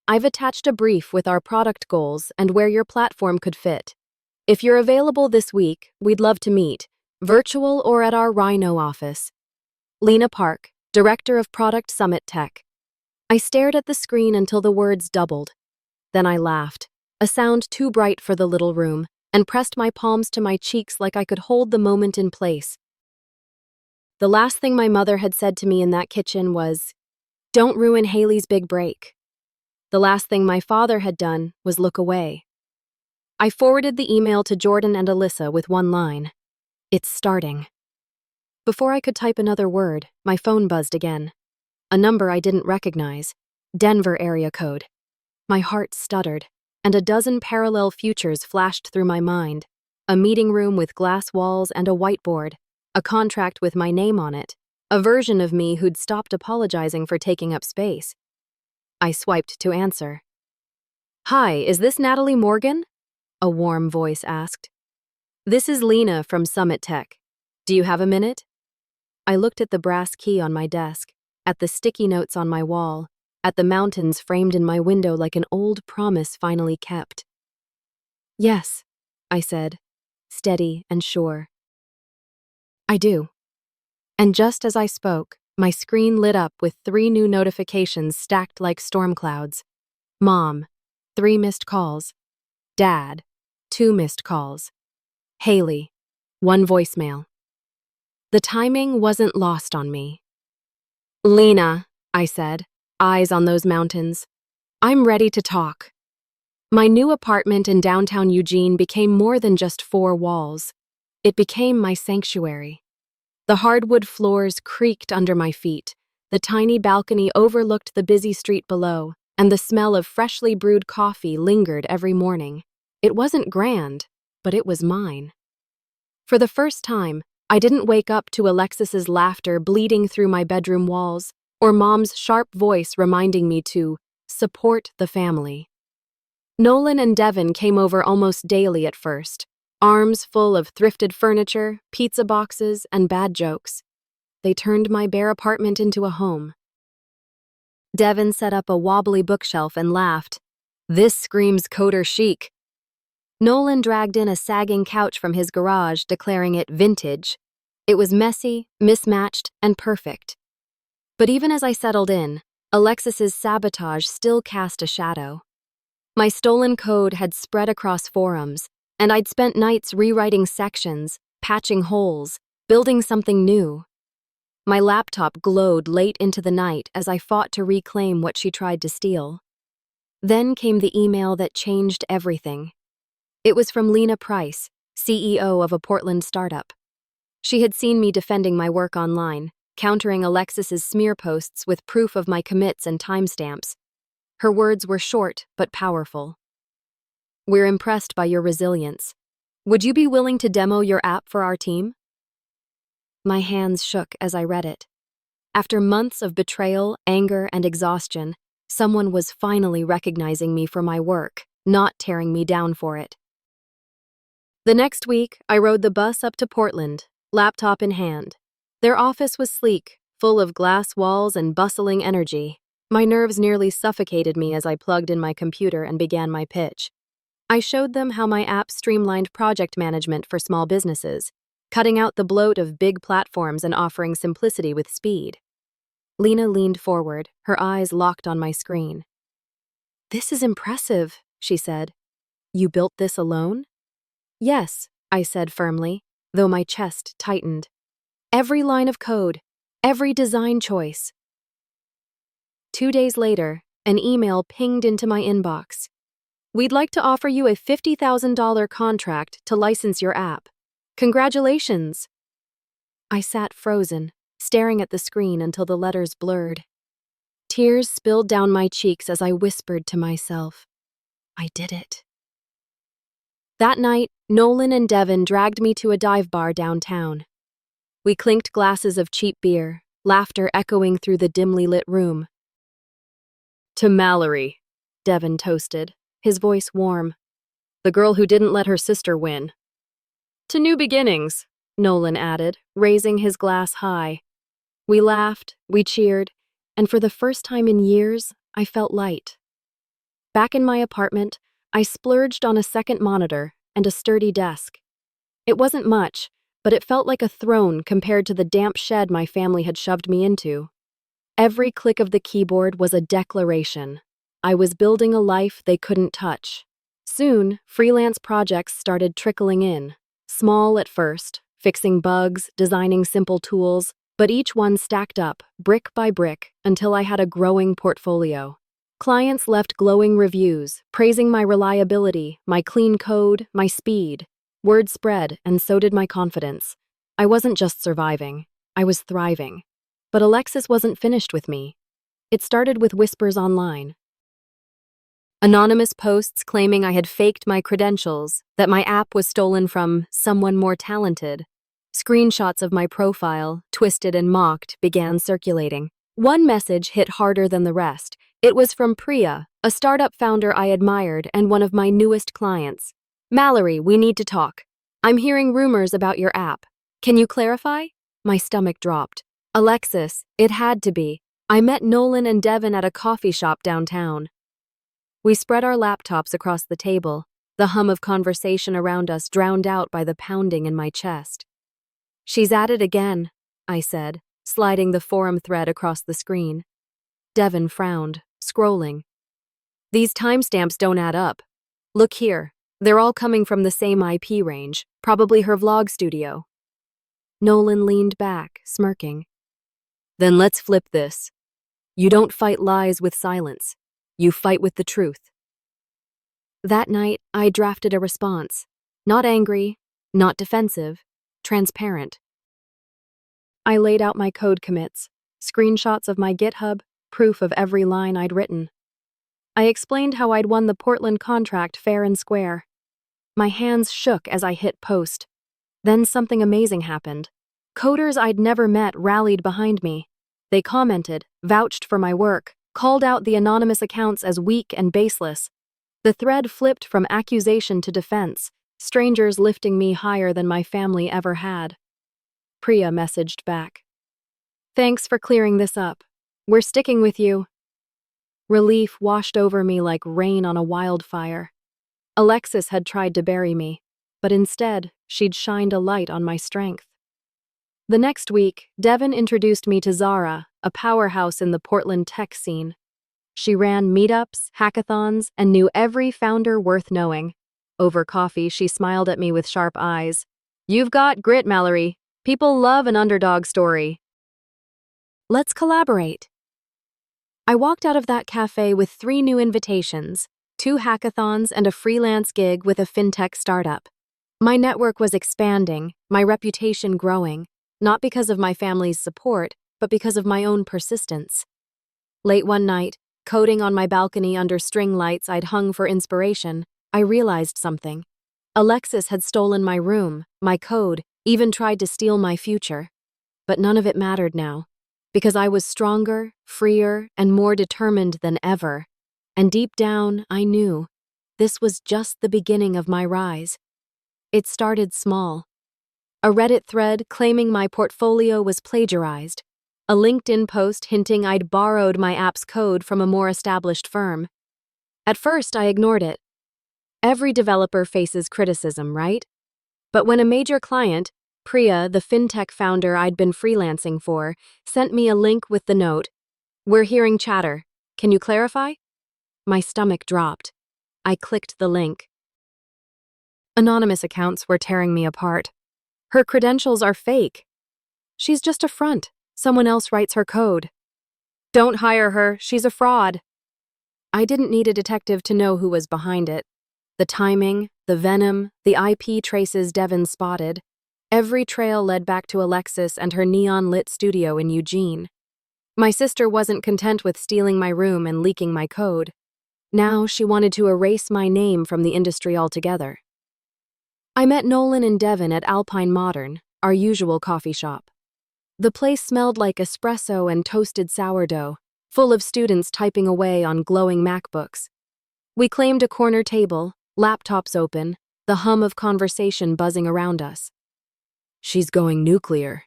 I've attached a brief with our product goals and where your platform could fit. If you're available this week, we'd love to meet, virtual or at our Rhino office. Lena Park, Director of Product Summit Tech." I stared at the screen until the words doubled. Then I laughed, a sound too bright for the little room, and pressed my palms to my cheeks like I could hold the moment in place. The last thing my mother had said to me in that kitchen was, "Don't ruin Hailey's big break." The last thing my father had done was look away. I forwarded the email to Jordan and Alyssa with one line. "It's starting." Before I could type another word, my phone buzzed again. A number I didn't recognize. Denver area code. My heart stuttered, and a dozen parallel futures flashed through my mind. A meeting room with glass walls and a whiteboard. A contract with my name on it. A version of me who'd stopped apologizing for taking up space. I swiped to answer. "Hi, is this Natalie Morgan?" A warm voice asked. "This is Lena from Summit Tech. Do you have a minute?" I looked at the brass key on my desk, at the sticky notes on my wall, at the mountains framed in my window like an old promise finally kept. "Yes," I said, steady and sure. "I do." And just as I spoke, my screen lit up with 3 new notifications stacked like storm clouds. Mom, 3 missed calls. Dad, 2 missed calls. Hailey, 1 voicemail. The timing wasn't lost on me. "Lena," I said, eyes on those mountains. "I'm ready to talk." My new apartment in downtown Eugene became more than just 4 walls. It became my sanctuary. The hardwood floors creaked under my feet, the tiny balcony overlooked the busy street below, and the smell of freshly brewed coffee lingered every morning. It wasn't grand, but it was mine. For the first time, I didn't wake up to Alexis's laughter bleeding through my bedroom walls, or Mom's sharp voice reminding me to support the family. Nolan and Devin came over almost daily at first, arms full of thrifted furniture, pizza boxes, and bad jokes. They turned my bare apartment into a home. Devin set up a wobbly bookshelf and laughed. "This screams coder chic." Nolan dragged in a sagging couch from his garage, declaring it vintage. It was messy, mismatched, and perfect. But even as I settled in, Alexis's sabotage still cast a shadow. My stolen code had spread across forums, and I'd spent nights rewriting sections, patching holes, building something new. My laptop glowed late into the night as I fought to reclaim what she tried to steal. Then came the email that changed everything. It was from Lena Price, CEO of a Portland startup. She had seen me defending my work online, countering Alexis's smear posts with proof of my commits and timestamps. Her words were short but powerful. "We're impressed by your resilience. Would you be willing to demo your app for our team?" My hands shook as I read it. After months of betrayal, anger, and exhaustion, someone was finally recognizing me for my work, not tearing me down for it. The next week, I rode the bus up to Portland, laptop in hand. Their office was sleek, full of glass walls and bustling energy. My nerves nearly suffocated me as I plugged in my computer and began my pitch. I showed them how my app streamlined project management for small businesses, cutting out the bloat of big platforms and offering simplicity with speed. Lena leaned forward, her eyes locked on my screen. "This is impressive," she said. "You built this alone?" "Yes," I said firmly, though my chest tightened. "Every line of code, every design choice." 2 days later, an email pinged into my inbox. "We'd like to offer you a $50,000 contract to license your app. Congratulations." I sat frozen, staring at the screen until the letters blurred. Tears spilled down my cheeks as I whispered to myself, "I did it." That night, Nolan and Devin dragged me to a dive bar downtown. We clinked glasses of cheap beer, laughter echoing through the dimly lit room. "To Mallory," Devin toasted, his voice warm. "The girl who didn't let her sister win." "To new beginnings," Nolan added, raising his glass high. We laughed, we cheered, and for the first time in years, I felt light. Back in my apartment, I splurged on a second monitor and a sturdy desk. It wasn't much, but it felt like a throne compared to the damp shed my family had shoved me into. Every click of the keyboard was a declaration. I was building a life they couldn't touch. Soon, freelance projects started trickling in. Small at first, fixing bugs, designing simple tools, but each one stacked up, brick by brick, until I had a growing portfolio. Clients left glowing reviews, praising my reliability, my clean code, my speed. Word spread, and so did my confidence. I wasn't just surviving, I was thriving. But Alexis wasn't finished with me. It started with whispers online. Anonymous posts claiming I had faked my credentials, that my app was stolen from someone more talented. Screenshots of my profile, twisted and mocked, began circulating. One message hit harder than the rest. It was from Priya, a startup founder I admired and one of my newest clients. "Mallory, we need to talk. I'm hearing rumors about your app. Can you clarify?" My stomach dropped. "Alexis, it had to be. I met Nolan and Devin at a coffee shop downtown." We spread our laptops across the table, the hum of conversation around us drowned out by the pounding in my chest. "She's at it again," I said, sliding the forum thread across the screen. Devin frowned, scrolling. "These timestamps don't add up. Look here, they're all coming from the same IP range, probably her vlog studio." Nolan leaned back, smirking. "Then let's flip this. You don't fight lies with silence. You fight with the truth." That night, I drafted a response. Not angry, not defensive, transparent. I laid out my code commits, screenshots of my GitHub, proof of every line I'd written. I explained how I'd won the Portland contract fair and square. My hands shook as I hit post. Then something amazing happened. Coders I'd never met rallied behind me. They commented, vouched for my work, called out the anonymous accounts as weak and baseless. The thread flipped from accusation to defense, strangers lifting me higher than my family ever had. Priya messaged back. "Thanks for clearing this up. We're sticking with you." Relief washed over me like rain on a wildfire. Alexis had tried to bury me, but instead, she'd shined a light on my strength. The next week, Devin introduced me to Zara, a powerhouse in the Portland tech scene. She ran meetups, hackathons, and knew every founder worth knowing. Over coffee, she smiled at me with sharp eyes. "You've got grit, Mallory. People love an underdog story. Let's collaborate." I walked out of that cafe with 3 new invitations, 2 hackathons, and a freelance gig with a fintech startup. My network was expanding, my reputation growing, not because of my family's support, but because of my own persistence. Late one night, coding on my balcony under string lights I'd hung for inspiration, I realized something. Alexis had stolen my room, my code, even tried to steal my future. But none of it mattered now, because I was stronger, freer, and more determined than ever. And deep down, I knew this was just the beginning of my rise. It started small. A Reddit thread claiming my portfolio was plagiarized. A LinkedIn post hinting I'd borrowed my app's code from a more established firm. At first, I ignored it. Every developer faces criticism, right? But when a major client, Priya, the fintech founder I'd been freelancing for, sent me a link with the note, "We're hearing chatter. Can you clarify?" My stomach dropped. I clicked the link. Anonymous accounts were tearing me apart. "Her credentials are fake. She's just a front. Someone else writes her code. Don't hire her. She's a fraud." I didn't need a detective to know who was behind it. The timing, the venom, the IP traces Devin spotted. Every trail led back to Alexis and her neon-lit studio in Eugene. My sister wasn't content with stealing my room and leaking my code. Now she wanted to erase my name from the industry altogether. I met Nolan and Devin at Alpine Modern, our usual coffee shop. The place smelled like espresso and toasted sourdough, full of students typing away on glowing MacBooks. We claimed a corner table, laptops open, the hum of conversation buzzing around us. "She's going nuclear,"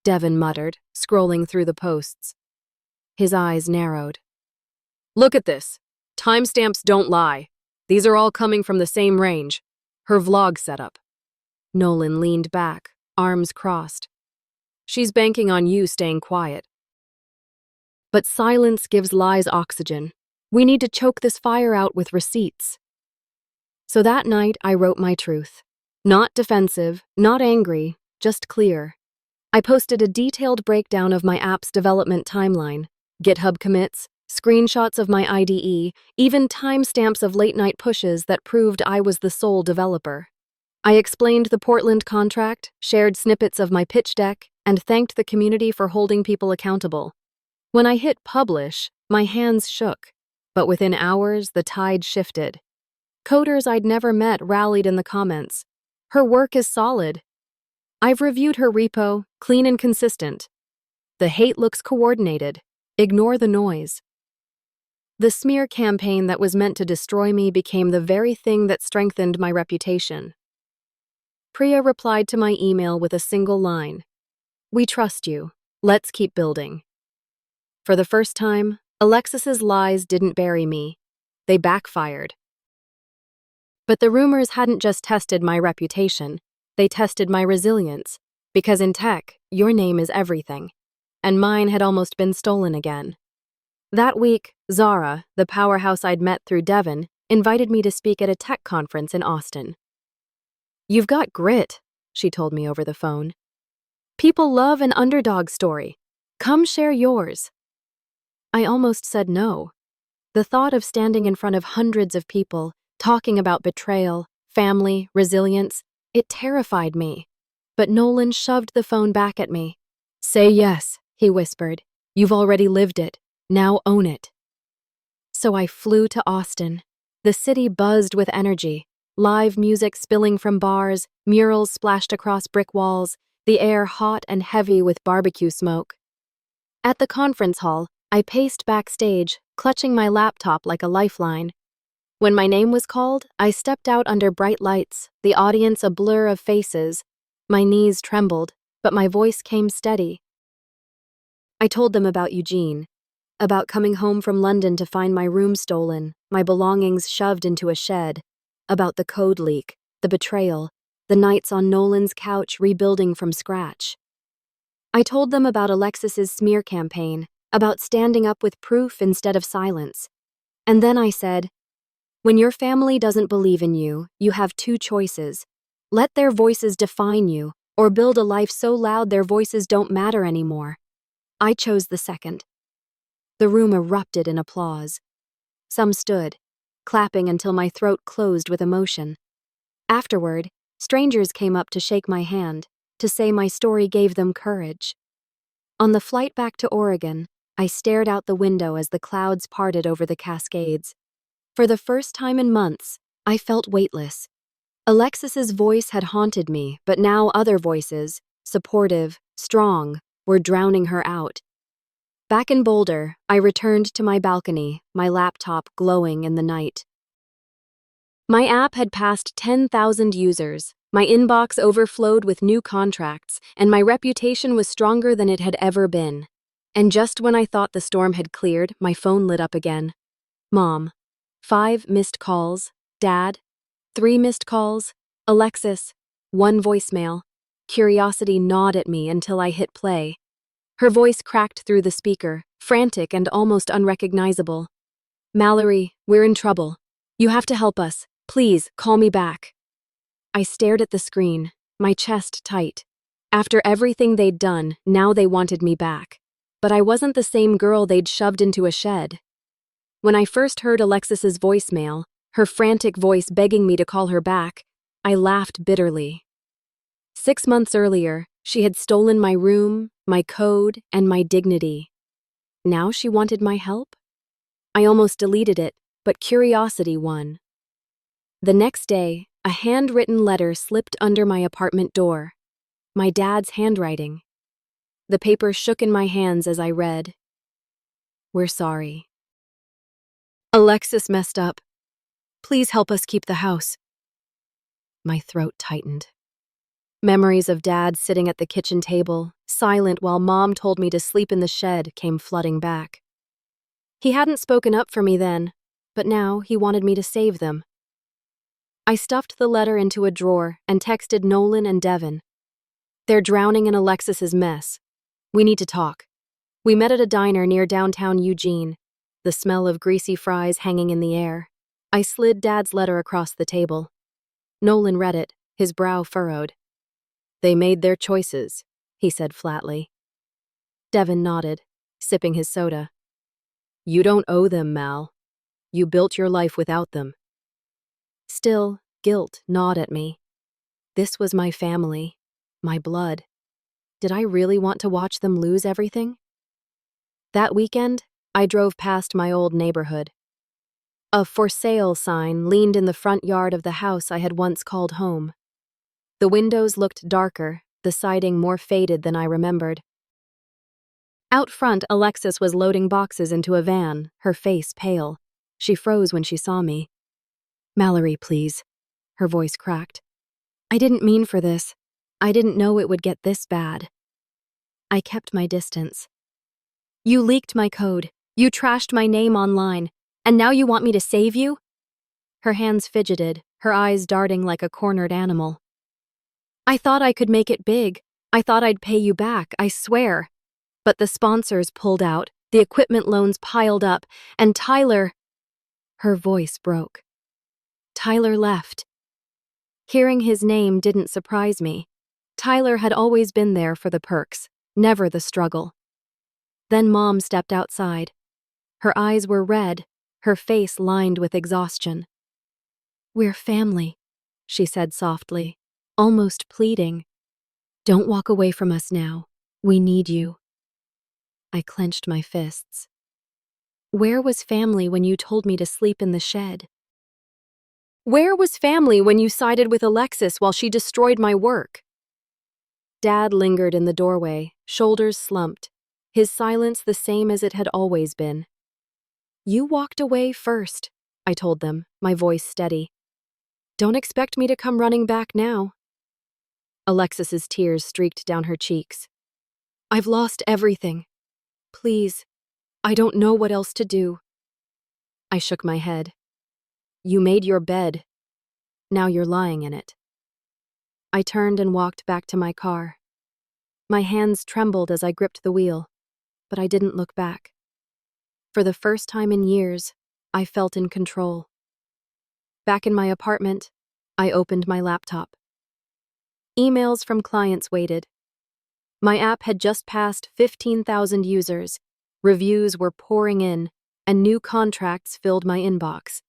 Devin muttered, scrolling through the posts. His eyes narrowed. "Look at this. Timestamps don't lie. These are all coming from the same range. Her vlog setup." Nolan leaned back, arms crossed. "She's banking on you staying quiet." But silence gives lies oxygen. We need to choke this fire out with receipts. So that night, I wrote my truth. Not defensive, not angry, just clear. I posted a detailed breakdown of my app's development timeline, GitHub commits, screenshots of my IDE, even timestamps of late-night pushes that proved I was the sole developer. I explained the Portland contract, shared snippets of my pitch deck, and thanked the community for holding people accountable. When I hit publish, my hands shook, but within hours, the tide shifted. Coders I'd never met rallied in the comments. "Her work is solid. I've reviewed her repo, clean and consistent. The hate looks coordinated. Ignore the noise." The smear campaign that was meant to destroy me became the very thing that strengthened my reputation. Priya replied to my email with a single line. "We trust you. Let's keep building." For the first time, Alexis's lies didn't bury me. They backfired. But the rumors hadn't just tested my reputation, they tested my resilience, because in tech, your name is everything. And mine had almost been stolen again. That week, Zara, the powerhouse I'd met through Devin, invited me to speak at a tech conference in Austin. "You've got grit," she told me over the phone. "People love an underdog story. Come share yours." I almost said no. The thought of standing in front of hundreds of people, talking about betrayal, family, resilience, it terrified me. But Nolan shoved the phone back at me. "Say yes," he whispered. "You've already lived it. Now own it." So I flew to Austin. The city buzzed with energy. Live music spilling from bars, murals splashed across brick walls, the air hot and heavy with barbecue smoke. At the conference hall, I paced backstage, clutching my laptop like a lifeline. When my name was called, I stepped out under bright lights, the audience a blur of faces. My knees trembled, but my voice came steady. I told them about Eugene, about coming home from London to find my room stolen, my belongings shoved into a shed, about the code leak, the betrayal, the nights on Nolan's couch rebuilding from scratch. I told them about Alexis's smear campaign, about standing up with proof instead of silence. And then I said, when your family doesn't believe in you, you have two choices. Let their voices define you, or build a life so loud their voices don't matter anymore. I chose the second. The room erupted in applause. Some stood, clapping until my throat closed with emotion. Afterward, strangers came up to shake my hand, to say my story gave them courage. On the flight back to Oregon, I stared out the window as the clouds parted over the Cascades. For the first time in months, I felt weightless. Alexis's voice had haunted me, but now other voices, supportive, strong, were drowning her out. Back in Boulder, I returned to my balcony, my laptop glowing in the night. My app had passed 10,000 users, my inbox overflowed with new contracts, and my reputation was stronger than it had ever been. And just when I thought the storm had cleared, my phone lit up again. Mom. 5 missed calls. Dad. 3 missed calls. Alexis. 1 voicemail. Curiosity gnawed at me until I hit play. Her voice cracked through the speaker, frantic and almost unrecognizable. "Mallory, we're in trouble. You have to help us. Please, call me back." I stared at the screen, my chest tight. After everything they'd done, now they wanted me back. But I wasn't the same girl they'd shoved into a shed. When I first heard Alexis's voicemail, her frantic voice begging me to call her back, I laughed bitterly. 6 months earlier, she had stolen my room, my code, and my dignity. Now she wanted my help? I almost deleted it, but curiosity won. The next day, a handwritten letter slipped under my apartment door. My dad's handwriting. The paper shook in my hands as I read. "We're sorry. Alexis messed up. Please help us keep the house." My throat tightened. Memories of Dad sitting at the kitchen table, silent while Mom told me to sleep in the shed, came flooding back. He hadn't spoken up for me then, but now he wanted me to save them. I stuffed the letter into a drawer and texted Nolan and Devin. "They're drowning in Alexis's mess. We need to talk." We met at a diner near downtown Eugene, the smell of greasy fries hanging in the air. I slid Dad's letter across the table. Nolan read it, his brow furrowed. "They made their choices," he said flatly. Devin nodded, sipping his soda. "You don't owe them, Mal. You built your life without them." Still, guilt gnawed at me. This was my family, my blood. Did I really want to watch them lose everything? That weekend, I drove past my old neighborhood. A "for sale" sign leaned in the front yard of the house I had once called home. The windows looked darker, the siding more faded than I remembered. Out front, Alexis was loading boxes into a van, her face pale. She froze when she saw me. "Mallory, please." Her voice cracked. "I didn't mean for this. I didn't know it would get this bad." I kept my distance. "You leaked my code. You trashed my name online. And now you want me to save you?" Her hands fidgeted, her eyes darting like a cornered animal. "I thought I could make it big. I thought I'd pay you back, I swear. But the sponsors pulled out, the equipment loans piled up, and Tyler—" Her voice broke. Tyler left. Hearing his name didn't surprise me. Tyler had always been there for the perks, never the struggle. Then Mom stepped outside. Her eyes were red, her face lined with exhaustion. "We're family," she said softly, almost pleading. Don't walk away from us now. We need you. I clenched my fists. Where was family when you told me to sleep in the shed? Where was family when you sided with Alexis while she destroyed my work? Dad lingered in the doorway, shoulders slumped, his silence the same as it had always been. You walked away first, I told them, my voice steady. Don't expect me to come running back now. Alexis's tears streaked down her cheeks. I've lost everything. Please, I don't know what else to do. I shook my head. You made your bed. Now you're lying in it. I turned and walked back to my car. My hands trembled as I gripped the wheel, but I didn't look back. For the first time in years, I felt in control. Back in my apartment, I opened my laptop. Emails from clients waited. My app had just passed 15,000 users, reviews were pouring in, and new contracts filled my inbox.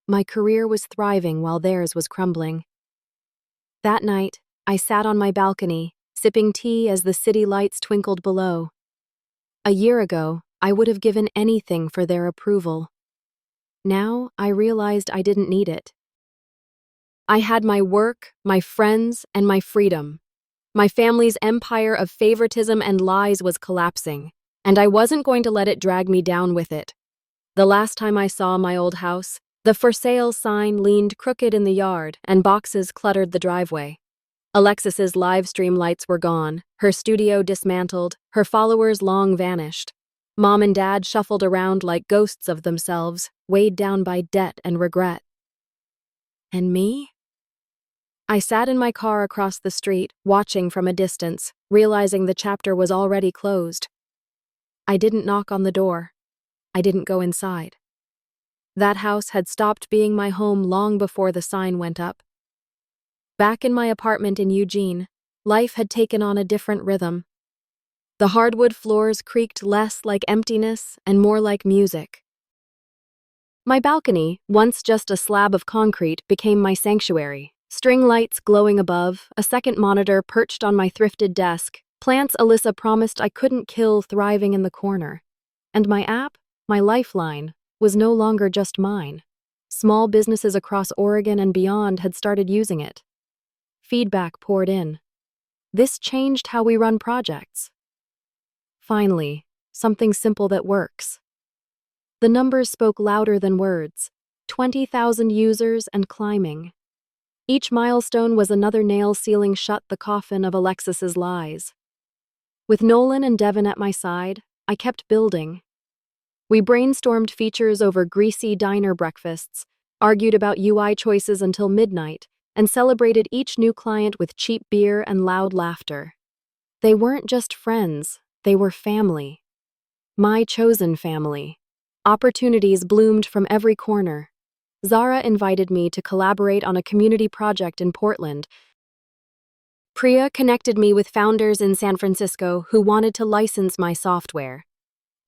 My career was thriving while theirs was crumbling. That night, I sat on my balcony, sipping tea as the city lights twinkled below. A year ago, I would have given anything for their approval. Now, I realized I didn't need it. I had my work, my friends, and my freedom. My family's empire of favoritism and lies was collapsing, and I wasn't going to let it drag me down with it. The last time I saw my old house, the for sale sign leaned crooked in the yard and boxes cluttered the driveway. Alexis's live stream lights were gone, her studio dismantled, her followers long vanished. Mom and Dad shuffled around like ghosts of themselves, weighed down by debt and regret. And me? I sat in my car across the street, watching from a distance, realizing the chapter was already closed. I didn't knock on the door. I didn't go inside. That house had stopped being my home long before the sign went up. Back in my apartment in Eugene, life had taken on a different rhythm. The hardwood floors creaked less like emptiness and more like music. My balcony, once just a slab of concrete, became my sanctuary. String lights glowing above, a second monitor perched on my thrifted desk, plants Alyssa promised I couldn't kill thriving in the corner. And my app, my lifeline, was no longer just mine. Small businesses across Oregon and beyond had started using it. Feedback poured in. This changed how we run projects. Finally, something simple that works. The numbers spoke louder than words. 20,000 users and climbing. Each milestone was another nail sealing shut the coffin of Alexis's lies. With Nolan and Devin at my side, I kept building. We brainstormed features over greasy diner breakfasts, argued about UI choices until midnight, and celebrated each new client with cheap beer and loud laughter. They weren't just friends, they were family. My chosen family. Opportunities bloomed from every corner. Zara invited me to collaborate on a community project in Portland. Priya connected me with founders in San Francisco who wanted to license my software.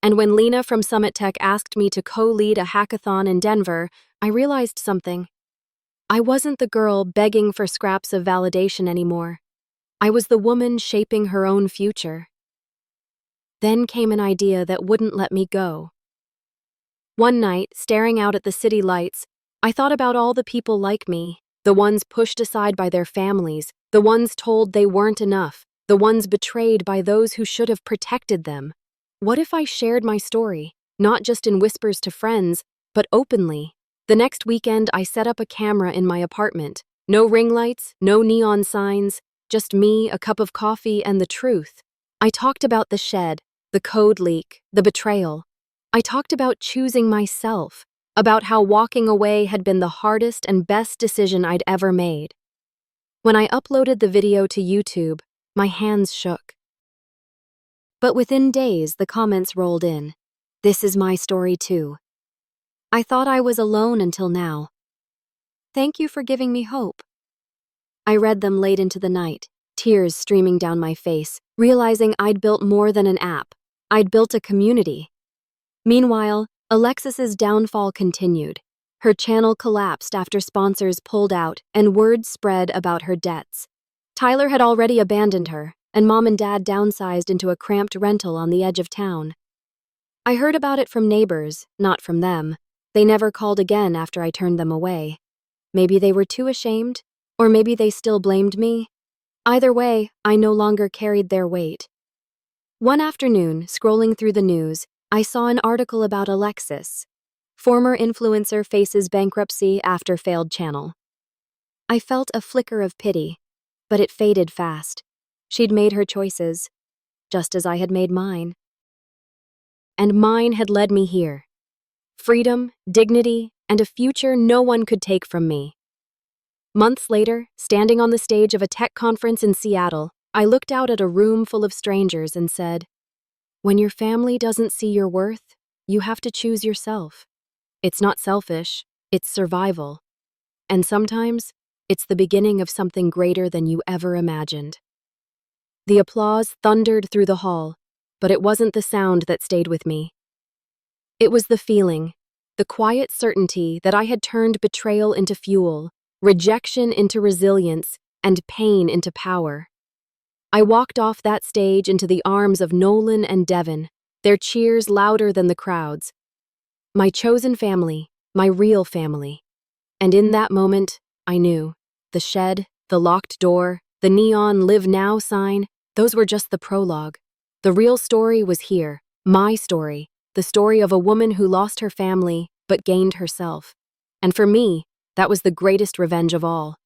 And when Lena from Summit Tech asked me to co-lead a hackathon in Denver, I realized something. I wasn't the girl begging for scraps of validation anymore. I was the woman shaping her own future. Then came an idea that wouldn't let me go. One night, staring out at the city lights, I thought about all the people like me, the ones pushed aside by their families, the ones told they weren't enough, the ones betrayed by those who should have protected them. What if I shared my story, not just in whispers to friends, but openly? The next weekend, I set up a camera in my apartment. No ring lights, no neon signs, just me, a cup of coffee, and the truth. I talked about the shed, the code leak, the betrayal. I talked about choosing myself, about how walking away had been the hardest and best decision I'd ever made. When I uploaded the video to YouTube, my hands shook. But within days, the comments rolled in. This is my story too. I thought I was alone until now. Thank you for giving me hope. I read them late into the night, tears streaming down my face, realizing I'd built more than an app. I'd built a community. Meanwhile, Alexis's downfall continued. Her channel collapsed after sponsors pulled out and word spread about her debts. Tyler had already abandoned her, and Mom and Dad downsized into a cramped rental on the edge of town. I heard about it from neighbors, not from them. They never called again after I turned them away. Maybe they were too ashamed, or maybe they still blamed me. Either way, I no longer carried their weight. One afternoon, scrolling through the news, I saw an article about Alexis. Former influencer faces bankruptcy after failed channel. I felt a flicker of pity, but it faded fast. She'd made her choices, just as I had made mine. And mine had led me here. Freedom, dignity, and a future no one could take from me. Months later, standing on the stage of a tech conference in Seattle, I looked out at a room full of strangers and said, "When your family doesn't see your worth, you have to choose yourself. It's not selfish, it's survival. And sometimes, it's the beginning of something greater than you ever imagined." The applause thundered through the hall, but it wasn't the sound that stayed with me. It was the feeling, the quiet certainty that I had turned betrayal into fuel, rejection into resilience, and pain into power. I walked off that stage into the arms of Nolan and Devin, their cheers louder than the crowd's. My chosen family, my real family. And in that moment, I knew. The shed, the locked door, the neon "Live Now" sign, those were just the prologue. The real story was here, my story, the story of a woman who lost her family but gained herself. And for me, that was the greatest revenge of all.